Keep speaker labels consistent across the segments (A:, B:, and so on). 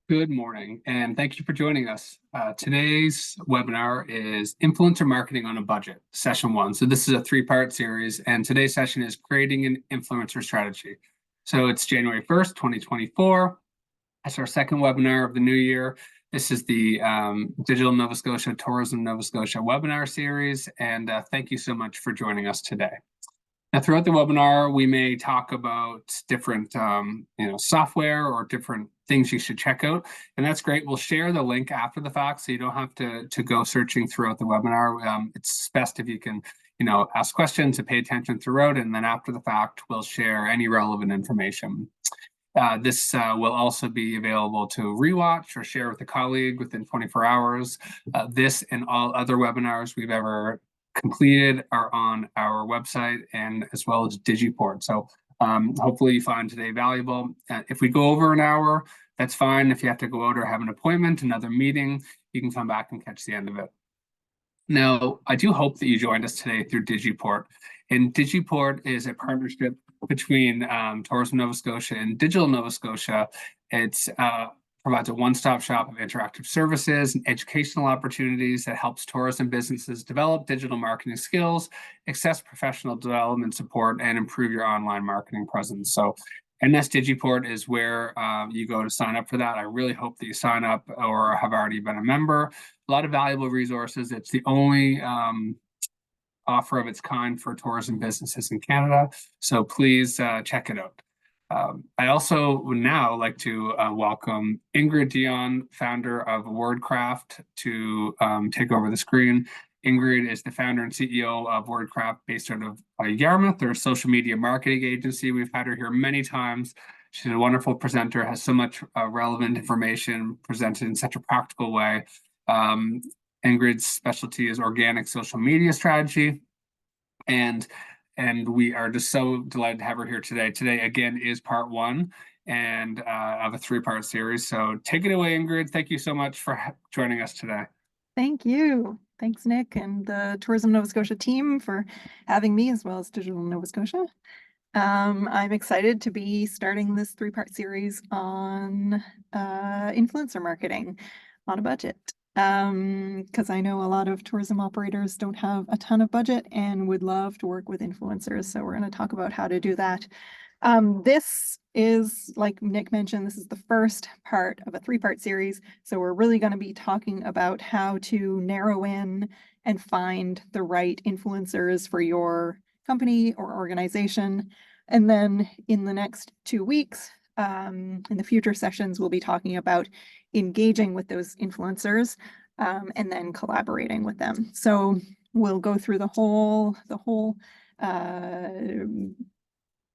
A: Good morning, and thank you for joining us. Today's webinar is Influencer Marketing on a Budget, Session 1. So this is a three-part series, and today's session is Creating an Influencer Strategy. So it's January 1st, 2024. That's our second webinar of the new year. This is the Digital Nova Scotia Tourism Nova Scotia webinar series, and thank you so much for joining us today. Now, throughout the webinar, we may talk about different software or different things you should check out, and that's great. We'll share the link after the fact, so you don't have to go searching throughout the webinar. It's best if you can ask questions and pay attention throughout, and then after the fact, we'll share any relevant information. This will also be available to rewatch or share with a colleague within 24 hours. This and all other webinars we've ever completed are on our website and as well as Digiport. So hopefully you find today valuable. If we go over an hour, that's fine. If you have to go out or have an appointment, another meeting, you can come back and catch the end of it. Now, I do hope that you joined us today through Digiport. And Digiport is a partnership between Tourism Nova Scotia and Digital Nova Scotia. It's provides a one-stop shop of interactive services and educational opportunities that helps tourism businesses develop digital marketing skills, access professional development support, and improve your online marketing presence. So NS Digiport is where you go to sign up for that. I really hope that you sign up or have already been a member. A lot of valuable resources. It's the only offer of its kind for tourism businesses in Canada. So please check it out. I also would now like to welcome Ingrid Deon, founder of WordCraft, to take over the screen. Ingrid is the founder and CEO of WordCraft, based out of Yarmouth. They're a social media marketing agency. We've had her here many times. She's a wonderful presenter, has so much relevant information presented in such a practical way. Ingrid's specialty is organic social media strategy, and we are just so delighted to have her here today. Today, again, is part one and of a three-part series. So take it away, Ingrid. Thank you so much for joining us today.
B: Thank you. Thanks, Nick, and the Tourism Nova Scotia team for having me, as well as Digital Nova Scotia. I'm excited to be starting this three-part series on influencer marketing on a budget. Because I know a lot of tourism operators don't have a ton of budget and would love to work with influencers. So we're going to talk about how to do that. This is, like Nick mentioned, this is the first part of a three-part series. So we're really going to be talking about how to narrow in and find the right influencers for your company or organization. And then in the next 2 weeks, in the future sessions, we'll be talking about engaging with those influencers and then collaborating with them. So we'll go through the whole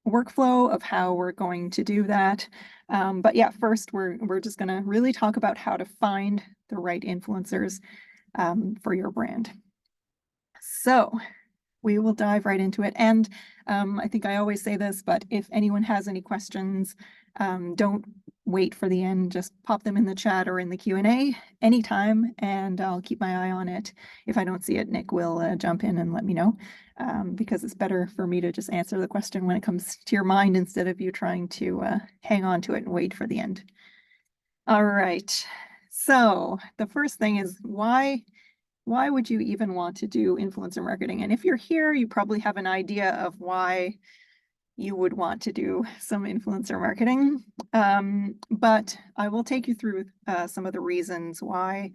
B: workflow of how we're going to do that. But yeah, first we're just going to really talk about how to find the right influencers for your brand. So we will dive right into it. And I think I always say this, but if anyone has any questions, don't wait for the end. Just pop them in the chat or in the Q&A anytime, and I'll keep my eye on it. If I don't see it, Nick will jump in and let me know, because it's better for me to just answer the question when it comes to your mind instead of you trying to hang on to it and wait for the end. All right. So the first thing is why would you even want to do influencer marketing? And if you're here, you probably have an idea of why you would want to do some influencer marketing. But I will take you through some of the reasons why.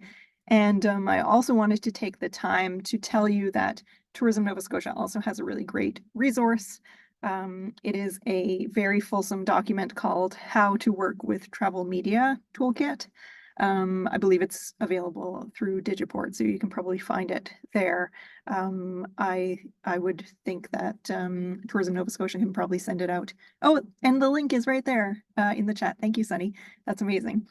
B: And I also wanted to take the time to tell you that Tourism Nova Scotia also has a really great resource. It is a very fulsome document called How to Work with Travel Media Toolkit. I believe it's available through Digiport, so you can probably find it there. I would think that Tourism Nova Scotia can probably send it out. Oh, and the link is right there in the chat. Thank you, Sunny. That's amazing.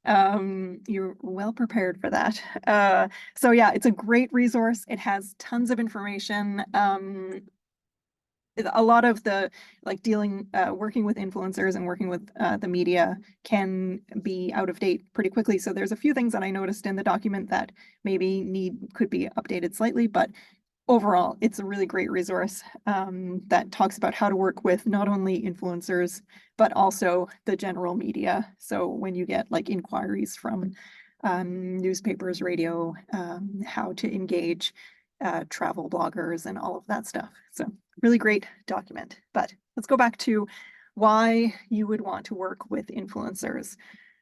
B: You're well prepared for that. So yeah, it's a great resource. It has tons of information. A lot of the working with influencers and working with the media can be out of date pretty quickly. So there's a few things that I noticed in the document that maybe could be updated slightly, but overall, it's a really great resource that talks about how to work with not only influencers, but also the general media. So when you get like inquiries from newspapers, radio, how to engage travel bloggers and all of that stuff. So really great document. But let's go back to why you would want to work with influencers.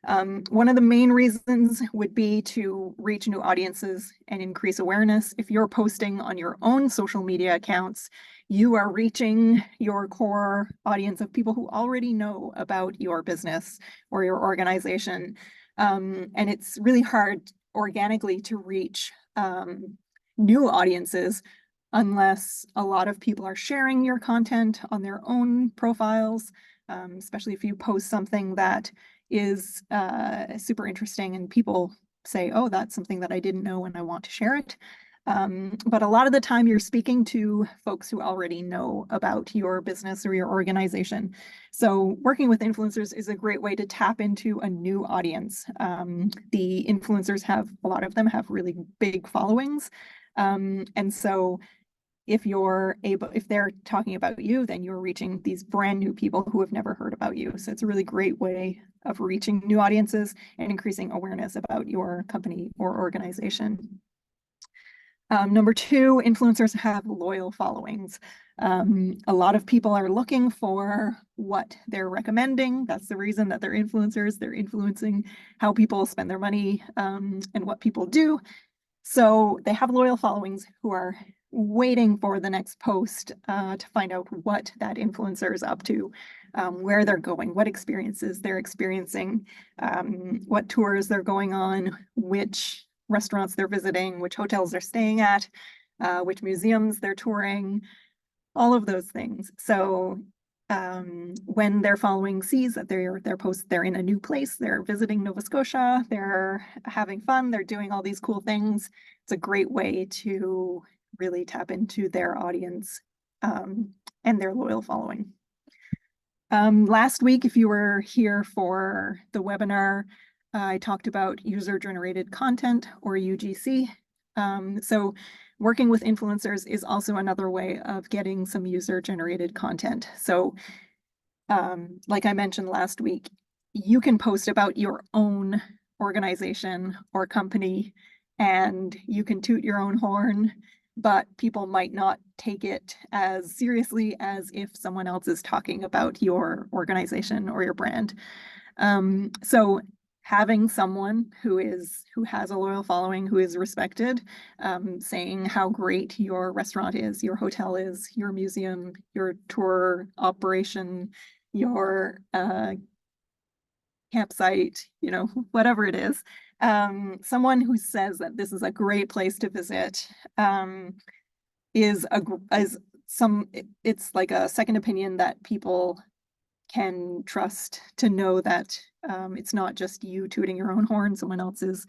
B: One of the main reasons would be to reach new audiences and increase awareness. If you're posting on your own social media accounts, you are reaching your core audience of people who already know about your business or your organization. And it's really hard organically to reach new audiences unless a lot of people are sharing your content on their own profiles, especially if you post something that is super interesting and people say, oh, that's something that I didn't know and I want to share it. But a lot of the time you're speaking to folks who already know about your business or your organization. So working with influencers is a great way to tap into a new audience. The influencers a lot of them have really big followings. And so if they're talking about you, then you're reaching these brand new people who have never heard about you. So it's a really great way of reaching new audiences and increasing awareness about your company or organization. Number two, influencers have loyal followings. A lot of people are looking for what they're recommending. That's the reason that they're influencers. They're influencing how people spend their money and what people do. So they have loyal followings who are waiting for the next post to find out what that influencer is up to, where they're going, what experiences they're experiencing, what tours they're going on, which restaurants they're visiting, which hotels they're staying at, which museums they're touring, all of those things. So when their following sees that they're in a new place, they're visiting Nova Scotia, they're having fun, they're doing all these cool things, it's a great way to really tap into their audience and their loyal following. Last week, if you were here for the webinar, I talked about user-generated content, or UGC. So working with influencers is also another way of getting some user-generated content. So like I mentioned last week, you can post about your own organization or company and you can toot your own horn, but people might not take it as seriously as if someone else is talking about your organization or your brand. So having someone who has a loyal following, who is respected, saying how great your restaurant is, your hotel is, your museum, your tour operation, your campsite, whatever it is. Someone who says that this is a great place to visit it's like a second opinion that people can trust, to know that it's not just you tooting your own horn, someone else is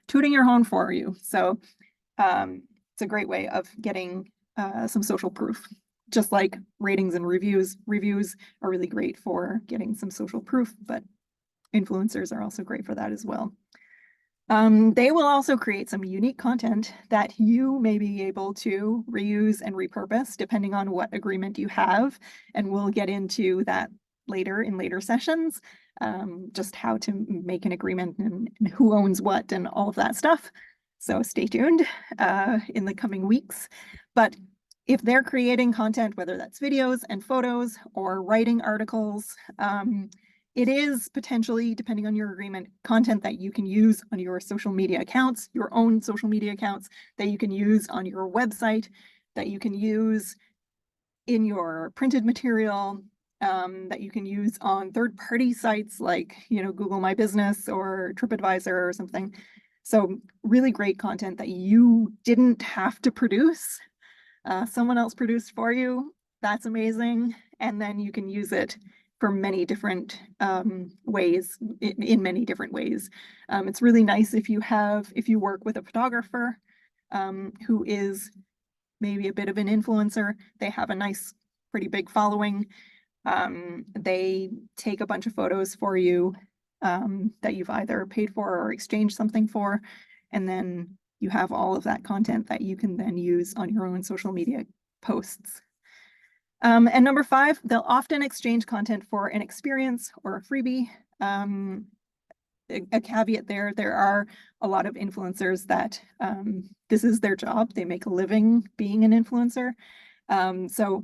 B: tooting your horn for you. So it's a great way of getting some social proof. Just like ratings and reviews. Reviews are really great for getting some social proof, but influencers are also great for that as well. They will also create some unique content that you may be able to reuse and repurpose depending on what agreement you have. And we'll get into that later in later sessions, just how to make an agreement and who owns what and all of that stuff. So stay tuned in the coming weeks. But if they're creating content, whether that's videos and photos or writing articles, it is potentially, depending on your agreement, content that you can use on your social media accounts, your own social media accounts, that you can use on your website, that you can use in your printed material, that you can use on third-party sites like, Google My Business or TripAdvisor or something. So really great content that you didn't have to produce. Someone else produced for you. That's amazing. And then you can use it for many different ways, in many different ways. It's really nice if you work with a photographer who is maybe a bit of an influencer. They have a nice, pretty big following. They take a bunch of photos for you that you've either paid for or exchanged something for, and then you have all of that content that you can then use on your own social media posts. And number 5, they'll often exchange content for an experience or a freebie. A caveat there are a lot of influencers that this is their job. They make a living being an influencer. So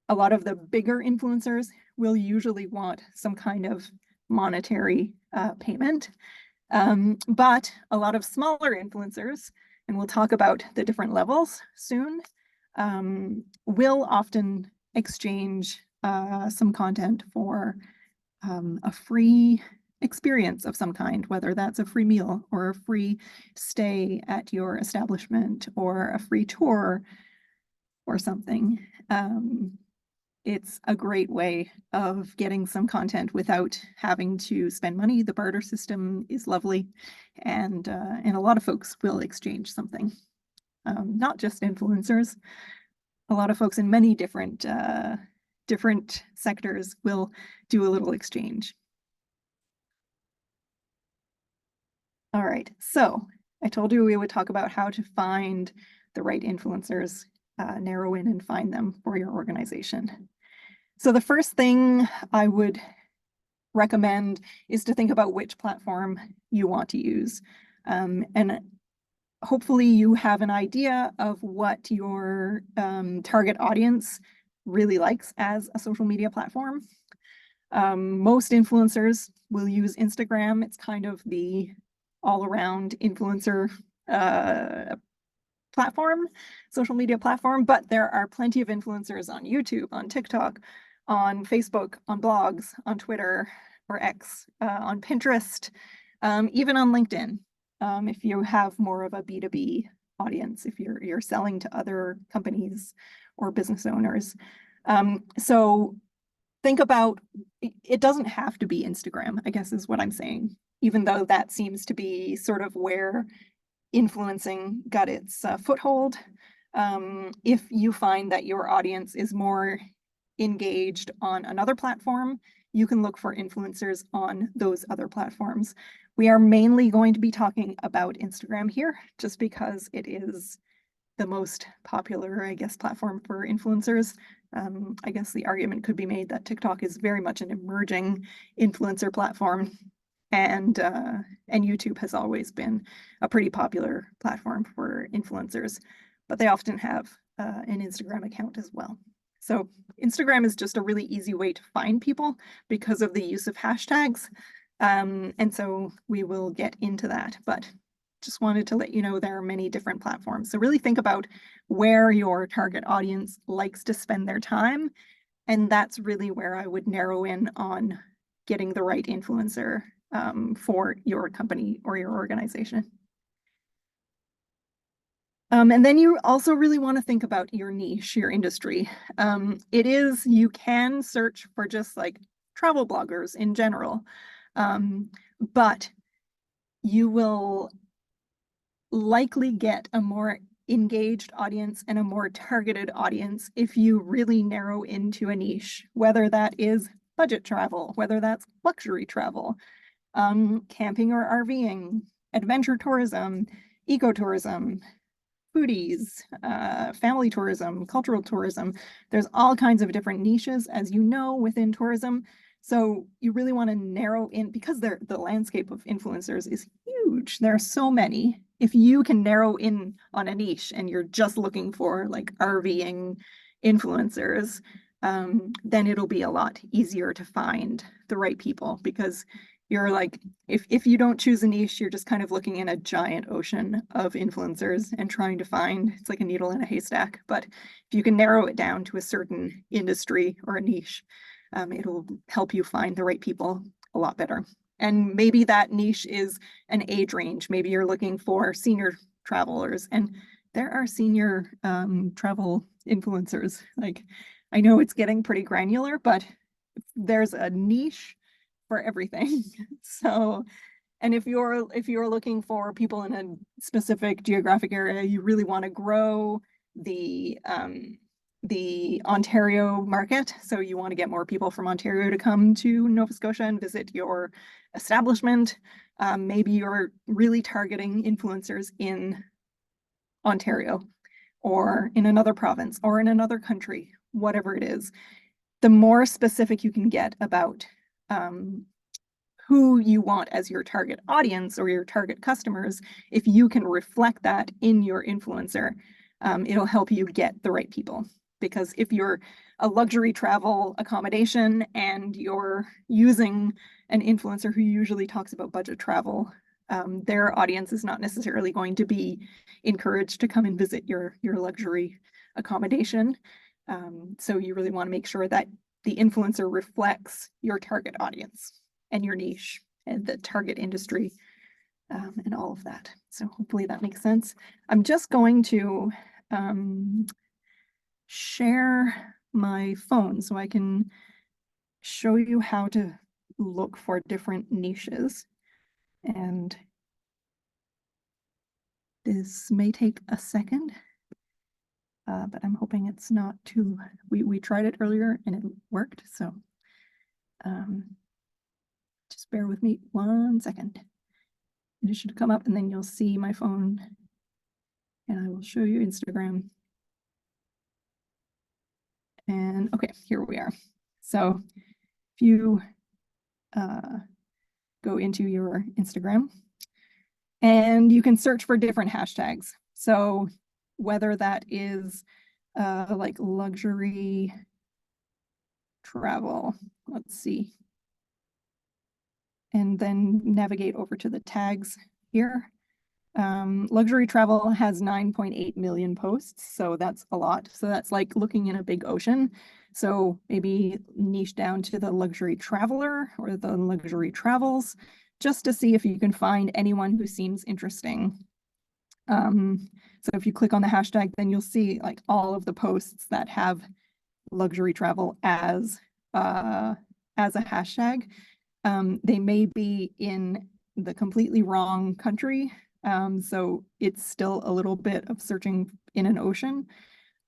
B: a lot of the bigger influencers will usually want some kind of monetary payment. But a lot of smaller influencers, and we'll talk about the different levels soon, will often exchange some content for a free experience of some kind, whether that's a free meal or a free stay at your establishment or a free tour or something. It's a great way of getting some content without having to spend money. The barter system is lovely, and a lot of folks will exchange something. Not just influencers. A lot of folks in many different sectors will do a little exchange. All right, so I told you we would talk about how to find the right influencers, narrow in and find them for your organization. So the first thing I would recommend is to think about which platform you want to use. And hopefully you have an idea of what your target audience really likes as a social media platform. Most influencers will use Instagram. It's kind of the all-around influencer platform, social media platform, but there are plenty of influencers on YouTube, on TikTok, on Facebook, on blogs, on Twitter or X, on Pinterest, even on LinkedIn. If you have more of a B2B audience, if you're selling to other companies or business owners. So think about, it doesn't have to be Instagram, I guess is what I'm saying, even though that seems to be sort of where influencing got its foothold. If you find that your audience is more engaged on another platform, you can look for influencers on those other platforms. We are mainly going to be talking about Instagram here, just because it is the most popular, I guess, platform for influencers. I guess the argument could be made that TikTok is very much an emerging influencer platform, and YouTube has always been a pretty popular platform for influencers, but they often have an Instagram account as well. So Instagram is just a really easy way to find people because of the use of hashtags. And so we will get into that, but just wanted to let you know there are many different platforms. So really think about where your target audience likes to spend their time. And that's really where I would narrow in on getting the right influencer for your company or your organization. And then you also really want to think about your niche, your industry. You can search for just like travel bloggers in general, but you will likely get a more engaged audience and a more targeted audience if you really narrow into a niche, whether that is budget travel, whether that's luxury travel, camping or RVing, adventure tourism, ecotourism, foodies, family tourism, cultural tourism. There's all kinds of different niches, as you know, within tourism. So you really want to narrow in, because the landscape of influencers is huge. There are so many. If you can narrow in on a niche and you're just looking for like RVing influencers, then it'll be a lot easier to find the right people, because you're like, if you don't choose a niche, you're just kind of looking in a giant ocean of influencers and trying to find, it's like a needle in a haystack. But if you can narrow it down to a certain industry or a niche, it'll help you find the right people a lot better. And maybe that niche is an age range. Maybe you're looking for senior travelers, and there are senior travel influencers. Like, I know it's getting pretty granular, but there's a niche for everything. So, and if you're looking for people in a specific geographic area, you really want to grow the Ontario market. So you want to get more people from Ontario to come to Nova Scotia and visit your establishment. Maybe you're really targeting influencers in Ontario or in another province or in another country, whatever it is, the more specific you can get about who you want as your target audience or your target customers, if you can reflect that in your influencer, it'll help you get the right people. Because if you're a luxury travel accommodation and you're using an influencer who usually talks about budget travel, their audience is not necessarily going to be encouraged to come and visit your luxury accommodation. So you really want to make sure that the influencer reflects your target audience and your niche and the target industry, and all of that. So hopefully that makes sense. I'm just going to share my phone so I can show you how to look for different niches. And this may take a second, but I'm hoping it's not too, we tried it earlier and it worked. So just bear with me 1 second. It should come up and then you'll see my phone and I will show you Instagram. And okay, here we are. So if you go into your Instagram and you can search for different hashtags. So whether that is like luxury travel, let's see. And then navigate over to the tags here. Luxury travel has 9.8 million posts, so that's a lot. So that's like looking in a big ocean. So maybe niche down to the luxury traveler or the luxury travels, just to see if you can find anyone who seems interesting. So if you click on the hashtag, then you'll see like all of the posts that have luxury travel as a hashtag. They may be in the completely wrong country. So it's still a little bit of searching in an ocean.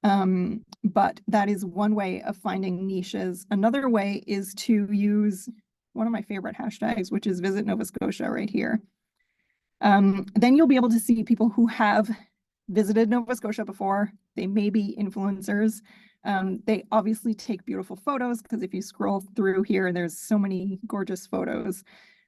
B: But that is one way of finding niches. Another way is to use one of my favorite hashtags, which is Visit Nova Scotia right here. Then you'll be able to see people who have visited Nova Scotia before. They may be influencers. They obviously take beautiful photos because if you scroll through here, there's so many gorgeous photos.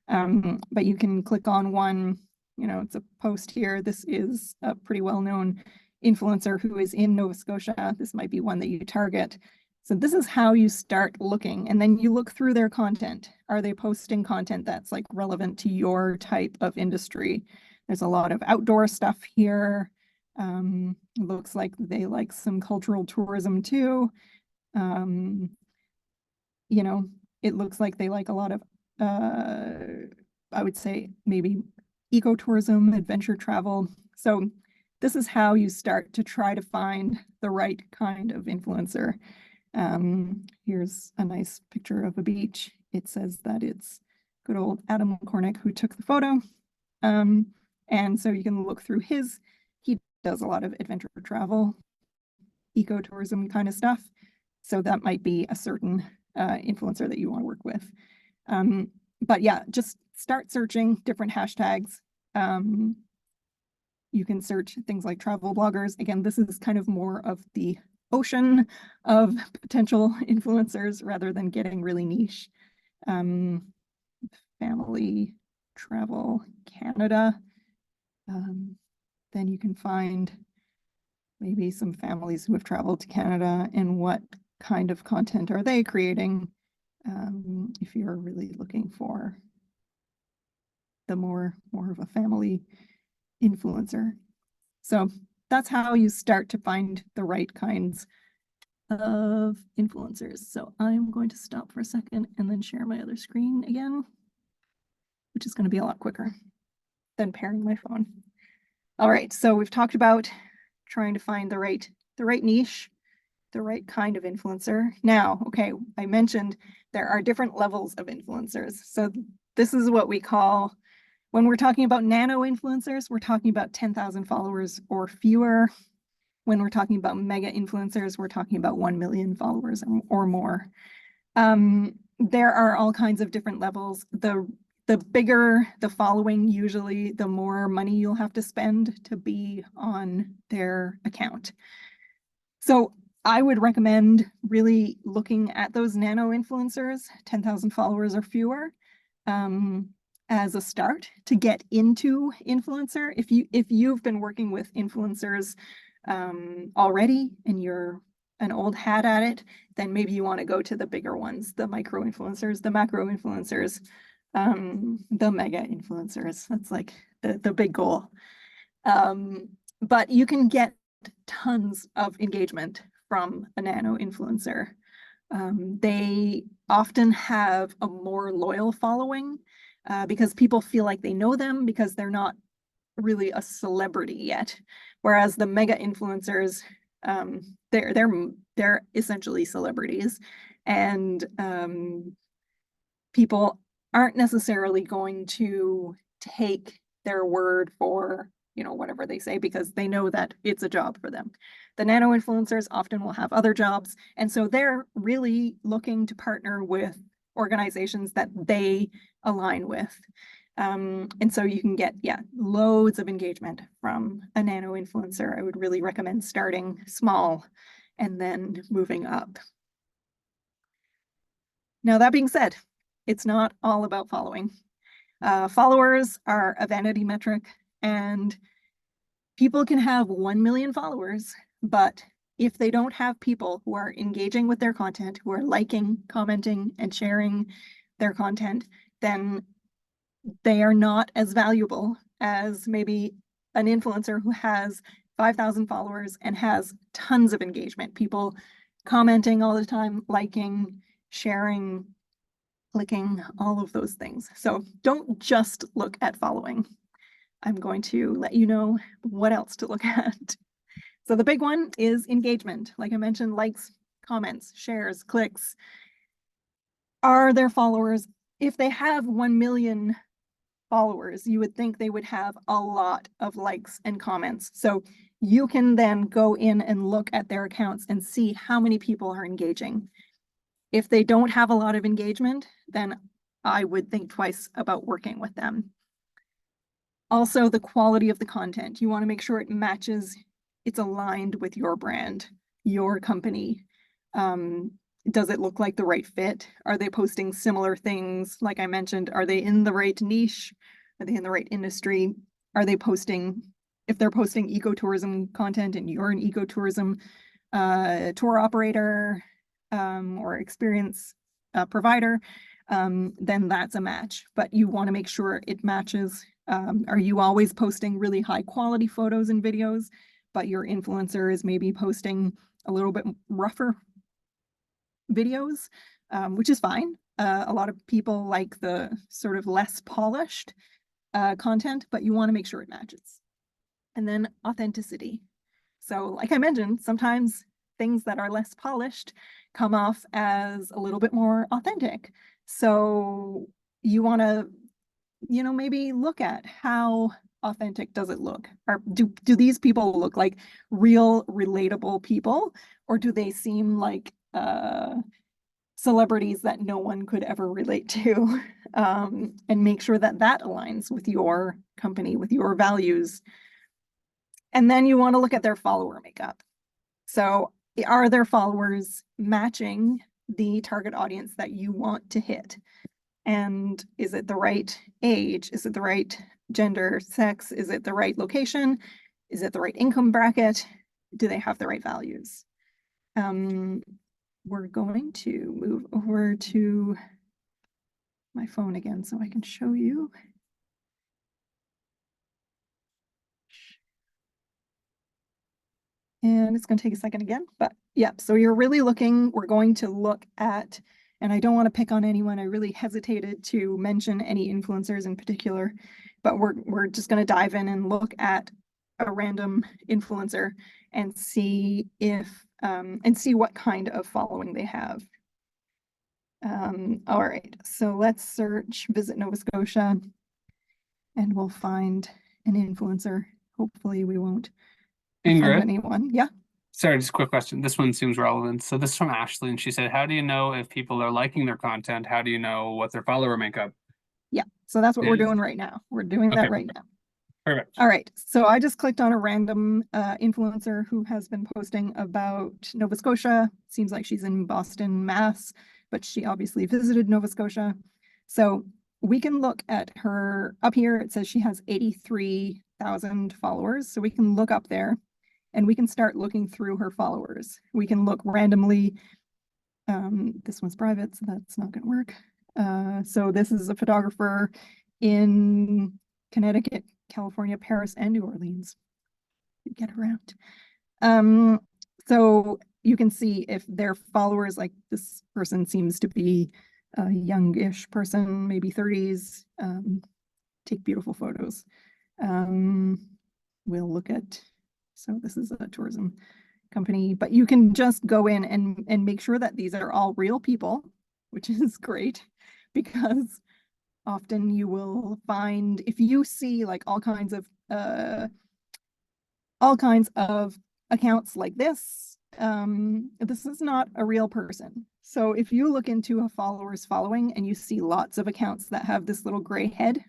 B: But you can click on one, it's a post here. This is a pretty well-known influencer who is in Nova Scotia. This might be one that you target. So this is how you start looking, and then you look through their content. Are they posting content that's like relevant to your type of industry? There's a lot of outdoor stuff here. Looks like they like some cultural tourism too. It looks like they like a lot of, I would say maybe ecotourism, adventure travel. So this is how you start to try to find the right kind of influencer. Here's a nice picture of a beach. It says that it's good old Adam Cornick who took the photo. And so you can look through he does a lot of adventure travel, ecotourism kind of stuff. So that might be a certain influencer that you want to work with. But yeah, just start searching different hashtags. You can search things like travel bloggers. Again, this is kind of more of the ocean of potential influencers rather than getting really niche. Family travel Canada. Then you can find maybe some families who have traveled to Canada and what kind of content are they creating, if you're really looking for the more of a family influencer. So that's how you start to find the right kinds of influencers. So I'm going to stop for a second and then share my other screen again, which is going to be a lot quicker than pairing my phone. All right, so we've talked about trying to find the right niche, the right kind of influencer. Now, okay, I mentioned there are different levels of influencers. So this is what we call, when we're talking about nano influencers, we're talking about 10,000 followers or fewer. When we're talking about mega influencers, we're talking about 1 million followers or more. There are all kinds of different levels. The the bigger the following, usually the more money you'll have to spend to be on their account. So I would recommend really looking at those nano influencers, 10,000 followers or fewer, as a start to get into influencer. If you've been working with influencers already and you're an old hat at it, then maybe you want to go to the bigger ones, the micro influencers, the macro influencers, the mega influencers. That's like the big goal. But you can get tons of engagement from a nano influencer. They often have a more loyal following because people feel like they know them because they're not really a celebrity yet. Whereas the mega influencers, they're essentially celebrities, and people aren't necessarily going to take their word for, you know, whatever they say because they know that it's a job for them. The nano influencers often will have other jobs, and so they're really looking to partner with organizations that they align with. And so you can get, loads of engagement from a nano influencer. I would really recommend starting small and then moving up. Now, that being said, it's not all about following. Followers are a vanity metric, and people can have 1 million followers, but if they don't have people who are engaging with their content, who are liking, commenting, and sharing their content, then they are not as valuable as maybe an influencer who has 5,000 followers and has tons of engagement, people commenting all the time, liking, sharing, clicking, all of those things. So don't just look at following. I'm going to let you know what else to look at. So the big one is engagement. Like I mentioned, likes, comments, shares, clicks. Are their followers, if they have 1 million followers, you would think they would have a lot of likes and comments. So you can then go in and look at their accounts and see how many people are engaging. If they don't have a lot of engagement, then I would think twice about working with them. Also, the quality of the content. You want to make sure it matches, it's aligned with your brand, your company. Does it look like the right fit? Are they posting similar things? Like I mentioned, are they in the right niche? Are they in the right industry? Are they posting, if they're posting ecotourism content and you're an ecotourism tour operator or experience provider, then that's a match. But you want to make sure it matches. Are you always posting really high quality photos and videos, but your influencer is maybe posting a little bit rougher videos, which is fine. A lot of people like the sort of less polished content, but you want to make sure it matches. And then authenticity. So like I mentioned, sometimes things that are less polished come off as a little bit more authentic. So you want to, you know, maybe look at how authentic does it look? Or do these people look like real, relatable people, or do they seem like celebrities that no one could ever relate to? And make sure that that aligns with your company, with your values. And then you want to look at their follower makeup. So are their followers matching the target audience that you want to hit? And is it the right age? Is it the right gender, sex? Is it the right location? Is it the right income bracket? Do they have the right values? We're going to move over to my phone again so I can show you. And it's going to take a second again, but yeah, so you're really looking, we're going to look at, and I don't want to pick on anyone, I really hesitated to mention any influencers in particular, but we're just going to dive in and look at a random influencer and see if, and see what kind of following they have. All right, so let's search Visit Nova Scotia and we'll find an influencer. Hopefully we won't offend
A: Ingrid,
B: anyone. Yeah.
A: sorry, just a quick question. This one seems relevant. So this is from Ashley, and she said, how do you know if people are liking their content? How do you know what their follower makeup?
B: Yeah. So that's what we're
A: Yeah.
B: doing right now. We're doing
A: Okay.
B: that right now.
A: Perfect.
B: All right, so I just clicked on a random influencer who has been posting about Nova Scotia. Seems like she's in Boston, Mass, but she obviously visited Nova Scotia. So we can look at her up here. It says she has 83,000 followers. So we can look up there and we can start looking through her followers. We can look randomly. This one's private, so that's not going to work. So this is a photographer in Connecticut, California, Paris, and New Orleans. Get around. So you can see if their followers, like this person seems to be a youngish person, maybe 30s, take beautiful photos. We'll look at, so this is a tourism company, but you can just go in and make sure that these are all real people, which is great because often you will find, if you see like all kinds of accounts like this, this is not a real person. So if you look into a follower's following and you see lots of accounts that have this little gray head,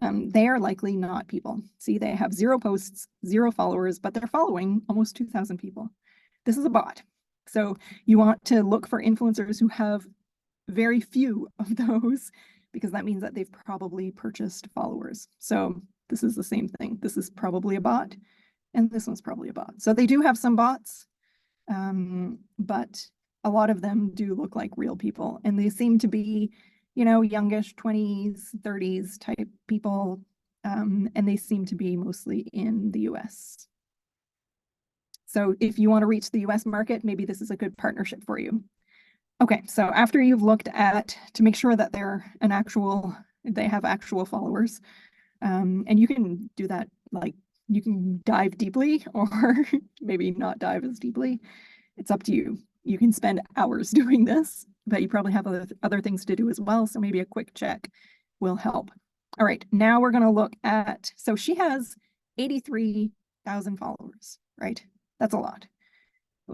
B: they are likely not people. See, they have 0 posts, 0 followers, but they're following almost 2,000 people. This is a bot. So you want to look for influencers who have very few of those, because that means that they've probably purchased followers. So this is the same thing. This is probably a bot, and this one's probably a bot. So they do have some bots, but a lot of them do look like real people, and they seem to be, you know, youngish 20s, 30s type people, and they seem to be mostly in the US. So if you want to reach the US market, maybe this is a good partnership for you. Okay, so after you've looked at, to make sure that they have actual followers, and you can do that, like you can dive deeply or maybe not dive as deeply. It's up to you. You can spend hours doing this, but you probably have other things to do as well. So maybe a quick check will help. All right, now we're going to look at, so she has 83,000 followers, right? That's a lot.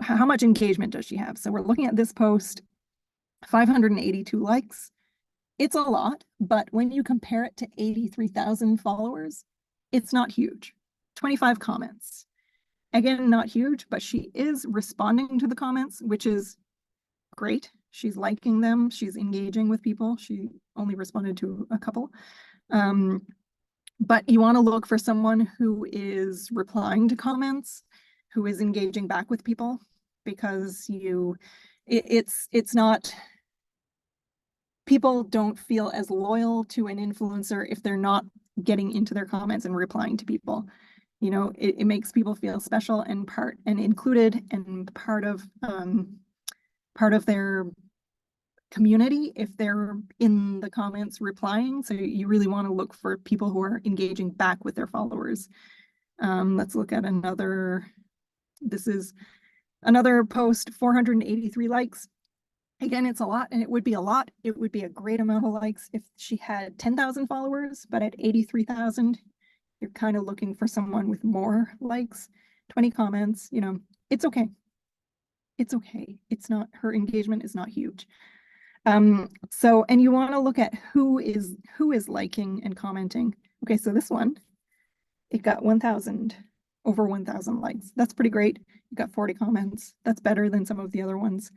B: How much engagement does she have? So we're looking at this post, 582 likes. It's a lot, but when you compare it to 83,000 followers, it's not huge. 25 comments. Again, not huge, but she is responding to the comments, which is great. She's liking them. She's engaging with people. She only responded to a couple. But you want to look for someone who is replying to comments, who is engaging back with people, because it's not, people don't feel as loyal to an influencer if they're not getting into their comments and replying to people. You know, it makes people feel special and included and part of their community if they're in the comments replying. So you really want to look for people who are engaging back with their followers. Let's look at another. This is another post, 483 likes. Again, it's a lot, and it would be a lot. It would be a great amount of likes if she had 10,000 followers, but at 83,000, you're kind of looking for someone with more likes, 20 comments, you know, it's okay. It's okay. It's not, her engagement is not huge. So, and you want to look at who is liking and commenting. Okay, so this one, it got over 1,000 likes. That's pretty great. You got 40 comments. That's better than some of the other ones.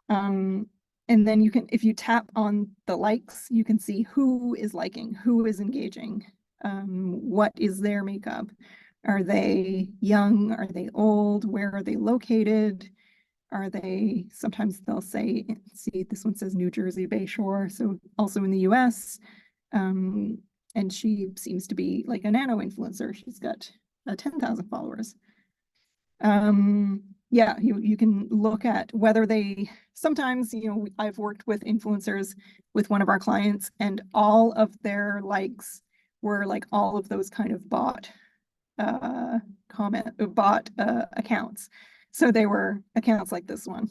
B: And then you can, if you tap on the likes, you can see who is liking, who is engaging, what is their makeup. Are they young? Are they old? Where are they located? Are they, sometimes they'll say, see, this one says New Jersey Bayshore, so also in the US. And she seems to be like a nano influencer. She's got 10,000 followers. Yeah, you can look at whether they, sometimes, you know, I've worked with influencers with one of our clients, and all of their likes were like all of those kind of bot accounts. So they were accounts like this one.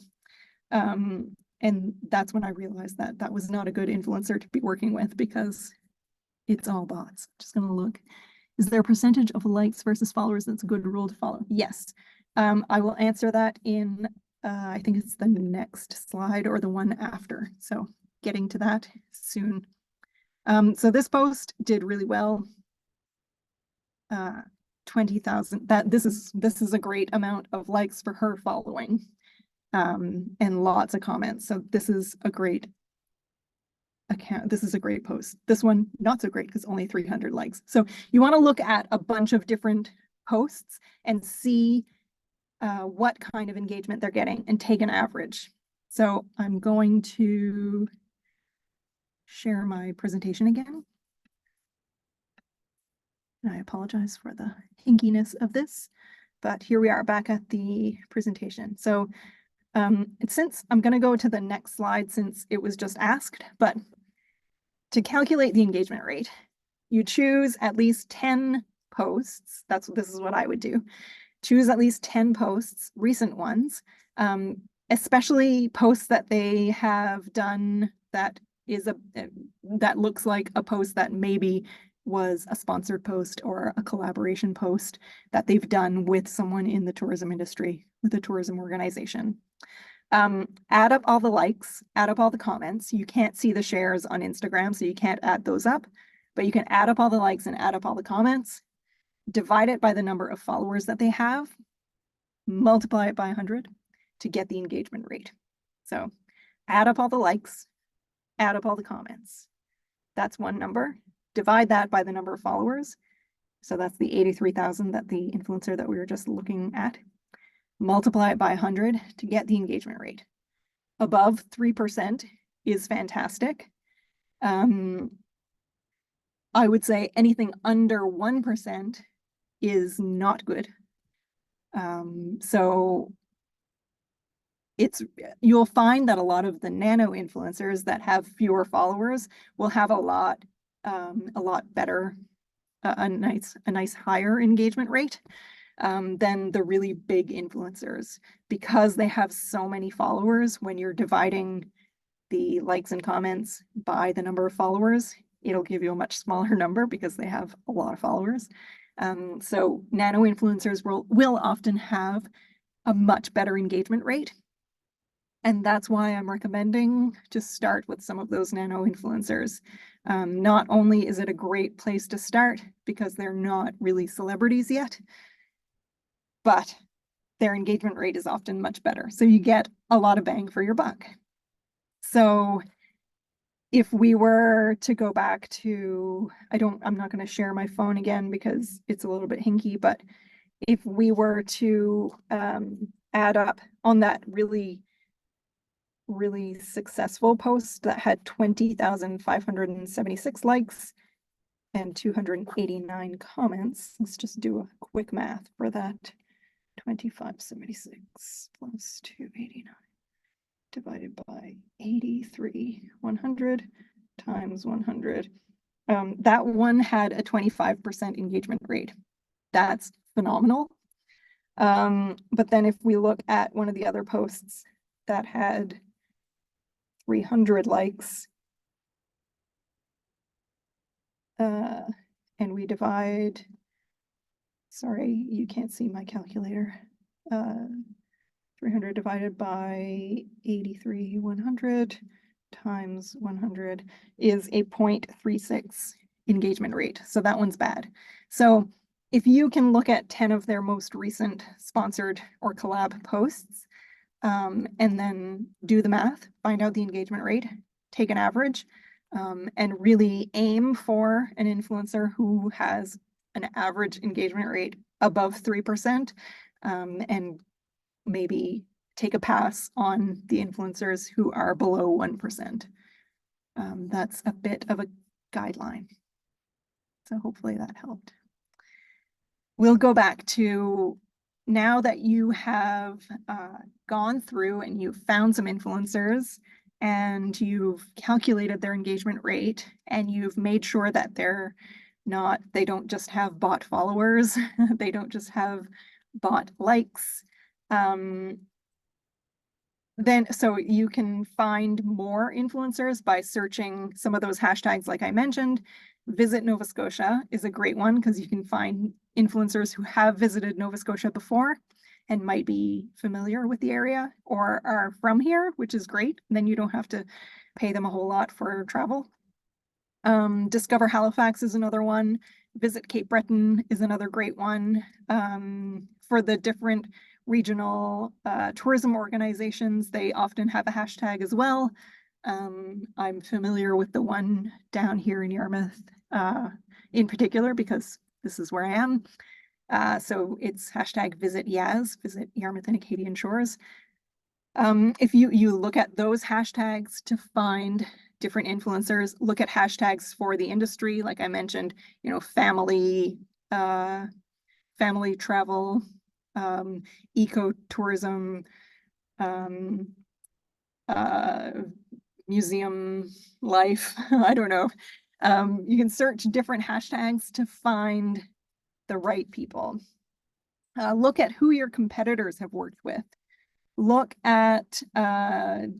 B: And that's when I realized that that was not a good influencer to be working with, because it's all bots. Just gonna look. Is there a percentage of likes versus followers that's a good rule to follow? Yes. I will answer that in, I think it's the next slide or the one after. So getting to that soon. So this post did really well. 20,000. This is a great amount of likes for her following, and lots of comments. So this is a great account. This is a great post. This one, not so great because only 300 likes. So you want to look at a bunch of different posts and see what kind of engagement they're getting and take an average. So I'm going to share my presentation again. And I apologize for the hinkiness of this, but here we are back at the presentation. So since I'm going to go to the next slide since it was just asked, but to calculate the engagement rate, you choose at least 10 posts. This is what I would do. Choose at least 10 posts, recent ones, especially posts that they have done that looks like a post that maybe was a sponsored post or a collaboration post that they've done with someone in the tourism industry, with a tourism organization. Add up all the likes, add up all the comments. You can't see the shares on Instagram, so you can't add those up, but you can add up all the likes and add up all the comments, divide it by the number of followers that they have, multiply it by 100 to get the engagement rate. So add up all the likes, add up all the comments. That's one number. Divide that by the number of followers. So that's the 83,000 that the influencer that we were just looking at. Multiply it by 100 to get the engagement rate. Above 3% is fantastic. I would say anything under 1% is not good. So you'll find that a lot of the nano influencers that have fewer followers will have a lot better, a nice higher engagement rate than the really big influencers, because they have so many followers. When you're dividing the likes and comments by the number of followers, it'll give you a much smaller number because they have a lot of followers. So nano influencers will often have a much better engagement rate. And that's why I'm recommending to start with some of those nano influencers. Not only is it a great place to start because they're not really celebrities yet, but their engagement rate is often much better. So you get a lot of bang for your buck. So if we were to go back to, I'm not going to share my phone again because it's a little bit hinky, but if we were to add up on that really successful post that had 20,576 likes and 289 comments, let's just do a quick math for that. 2576 plus 289 divided by 83,100 times 100. That one had a 25% engagement rate. That's phenomenal. But then if we look at one of the other posts that had 300 likes, and we divide, sorry, you can't see my calculator. 300 divided by 83,100 times 100 is a 0.36 engagement rate. So that one's bad. So if you can look at 10 of their most recent sponsored or collab posts, and then do the math, find out the engagement rate, take an average, and really aim for an influencer who has an average engagement rate above 3%, and maybe take a pass on the influencers who are below 1%. That's a bit of a guideline. So hopefully that helped. We'll go back to, now that you have gone through and you've found some influencers and you've calculated their engagement rate and you've made sure that they don't just have bot followers, they don't just have bot likes, so you can find more influencers by searching some of those hashtags like I mentioned. Visit Nova Scotia is a great one because you can find influencers who have visited Nova Scotia before and might be familiar with the area or are from here, which is great. Then you don't have to pay them a whole lot for travel. Discover Halifax is another one. Visit Cape Breton is another great one. For the different regional tourism organizations, they often have a hashtag as well. I'm familiar with the one down here in Yarmouth in particular because this is where I am. So it's hashtag visit Yaz, visit Yarmouth and Acadian Shores. If you look at those hashtags to find different influencers, look at hashtags for the industry, like I mentioned, family, family travel, ecotourism, uh, museum life. I don't know. You can search different hashtags to find the right people. Look at who your competitors have worked with. Look at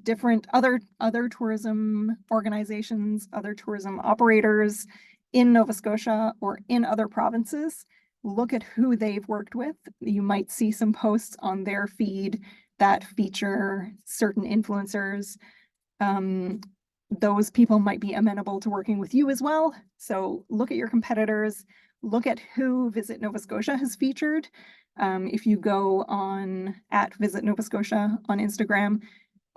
B: different other tourism organizations, other tourism operators in Nova Scotia or in other provinces. Look at who they've worked with. You might see some posts on their feed that feature certain influencers. Those people might be amenable to working with you as well. So look at your competitors, look at who Visit Nova Scotia has featured. If you go on at Visit Nova Scotia on Instagram,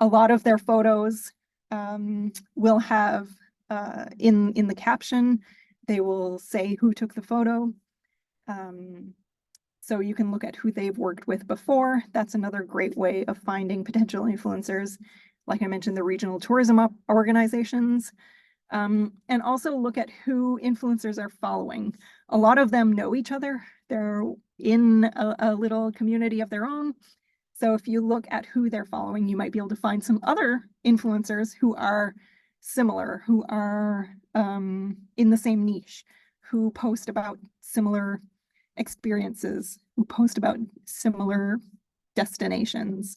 B: a lot of their photos will have in the caption, they will say who took the photo. So you can look at who they've worked with before. That's another great way of finding potential influencers. Like I mentioned, the regional tourism organizations. And also look at who influencers are following. A lot of them know each other. They're in a little community of their own. So if you look at who they're following, you might be able to find some other influencers who are similar, who are in the same niche, who post about similar experiences, who post about similar destinations.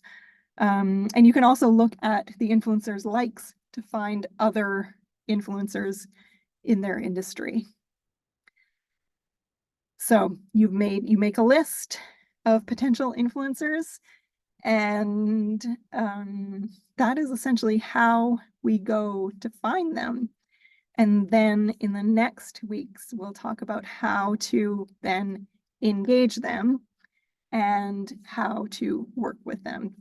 B: And you can also look at the influencers' likes to find other influencers in their industry. So you make a list of potential influencers, and that is essentially how we go to find them. And then in the next weeks, we'll talk about how to then engage them and how to work with them.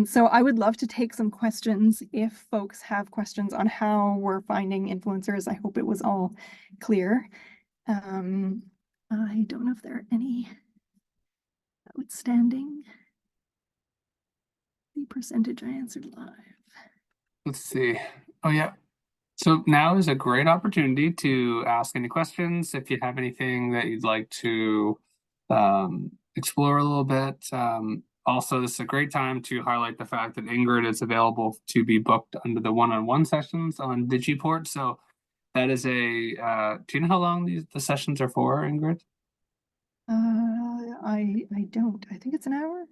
B: So I would love to take some questions if folks have questions on how we're finding influencers. I hope it was all clear. I don't know if there are any outstanding. The percentage I answered live.
A: Let's see. Oh, yeah. So now is a great opportunity to ask any questions. If you have anything that you'd like to explore a little bit. Also, this is a great time to highlight the fact that Ingrid is available to be booked under the one-on-one sessions on Digiport. So that is do you know how long the sessions are for, Ingrid?
B: I don't. I think it's an hour.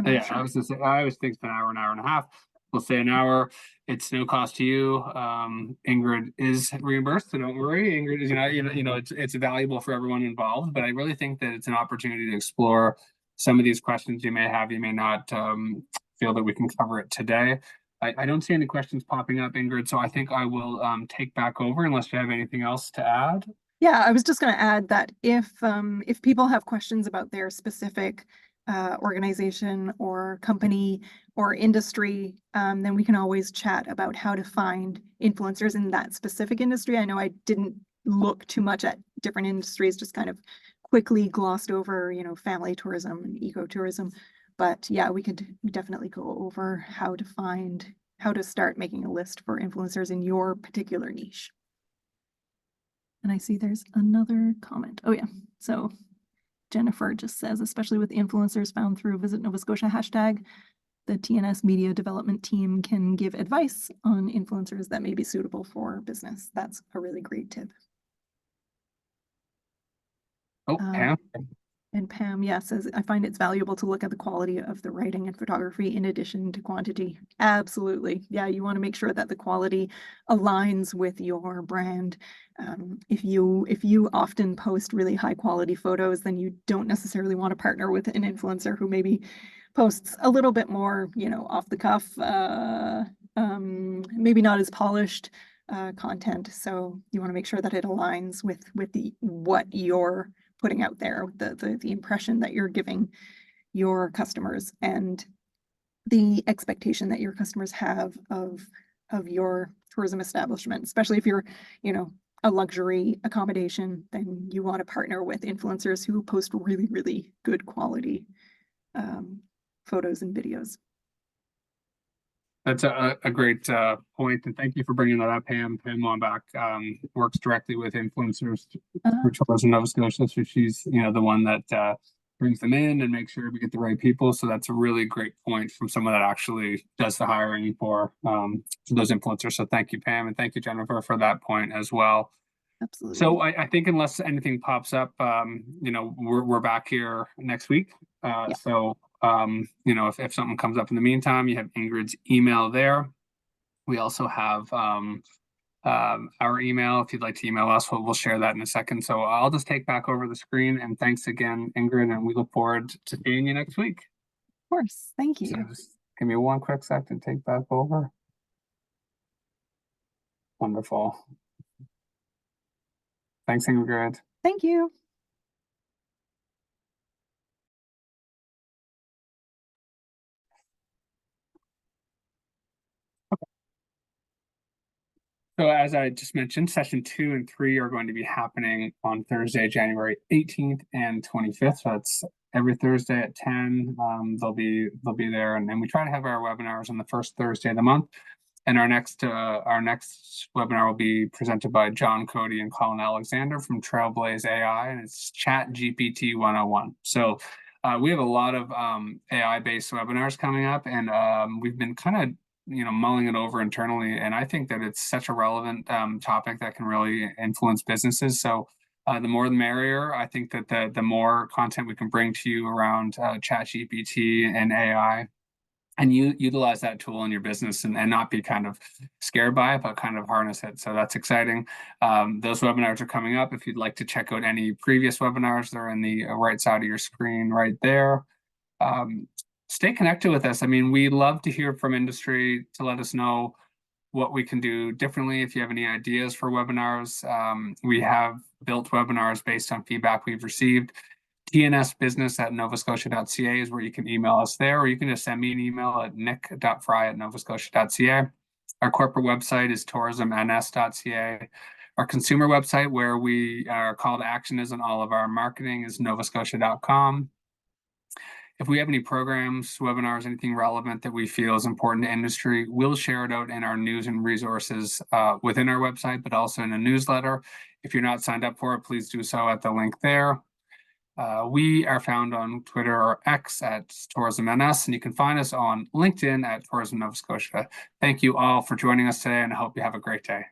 A: Yeah,
B: Sure.
A: I was gonna say, I always think it's an hour and a half. We'll say an hour. It's no cost to you. Ingrid is reimbursed, so don't worry. Ingrid is, it's valuable for everyone involved, but I really think that it's an opportunity to explore some of these questions you may have. You may not feel that we can cover it today. I don't see any questions popping up, Ingrid, so I think I will take back over unless you have anything else to add.
B: Yeah, I was just going to add that if people have questions about their specific organization or company or industry, then we can always chat about how to find influencers in that specific industry. I know I didn't look too much at different industries, just kind of quickly glossed over, family tourism and ecotourism. But yeah, we could definitely go over how to start making a list for influencers in your particular niche. And I see there's another comment. Oh yeah, so Jennifer just says, especially with influencers found through Visit Nova Scotia hashtag, the TNS media development team can give advice on influencers that may be suitable for business. That's a really great tip.
A: Oh, Pam.
B: And Pam, yeah, says, I find it's valuable to look at the quality of the writing and photography in addition to quantity. Absolutely. Yeah, you want to make sure that the quality aligns with your brand. If you often post really high quality photos, then you don't necessarily want to partner with an influencer who maybe posts a little bit more, off the cuff, maybe not as polished, content. So you want to make sure that it aligns with what you're putting out there, the impression that you're giving your customers, and the expectation that your customers have of your tourism establishment. Especially if you're, a luxury accommodation, then you want to partner with influencers who post really, really good quality photos and videos.
A: That's a great point, and thank you for bringing that up, Pam. Pam Wambach works directly with influencers for Tourism Nova Scotia, so she's the one that brings them in and makes sure we get the right people. So that's a really great point from someone that actually does the hiring for those influencers. So thank you, Pam, and thank you, Jennifer, for that point as well.
B: Absolutely.
A: So I think unless anything pops up, we're back here next week.
B: Yeah.
A: So if something comes up in the meantime, you have Ingrid's email there. We also have our email. If you'd like to email us, we'll share that in a second. So I'll just take back over the screen, and thanks again, Ingrid, and we look forward to seeing you next week.
B: Of course. Thank you.
A: So just give me one quick sec to take back over. Wonderful. Thanks, Ingrid.
B: Thank you.
A: So as I just mentioned, session 2 and 3 are going to be happening on Thursday, January 18th and 25th. So it's every Thursday at 10. They'll be there, and we try to have our webinars on the first Thursday of the month. And our next webinar will be presented by John Cody and Colin Alexander from Trailblaze AI, and it's Chat GPT 101. So we have a lot of AI-based webinars coming up, and we've been kind of mulling it over internally, and I think that it's such a relevant topic that can really influence businesses. So the more the merrier. I think that the more content we can bring to you around Chat GPT and AI, and you utilize that tool in your business and not be kind of scared by it, but kind of harness it. So that's exciting. Those webinars are coming up. If you'd like to check out any previous webinars, they're in the right side of your screen right there. Stay connected with us. I mean, we love to hear from industry to let us know what we can do differently. If you have any ideas for webinars, we have built webinars based on feedback we've received. tnsbusiness@novascotia.ca is where you can email us there, or you can just send me an email at nick.fry@novascotia.ca. Our corporate website is tourismns.ca. Our consumer website, where our call to action is on all of our marketing, is novascotia.com. If we have any programs, webinars, anything relevant that we feel is important to industry, we'll share it out in our news and resources within our website, but also in a newsletter. If you're not signed up for it, please do so at the link there. We are found on Twitter or X at TourismNS, and you can find us on LinkedIn at Tourism Nova Scotia. Thank you all for joining us today, and I hope you have a great day.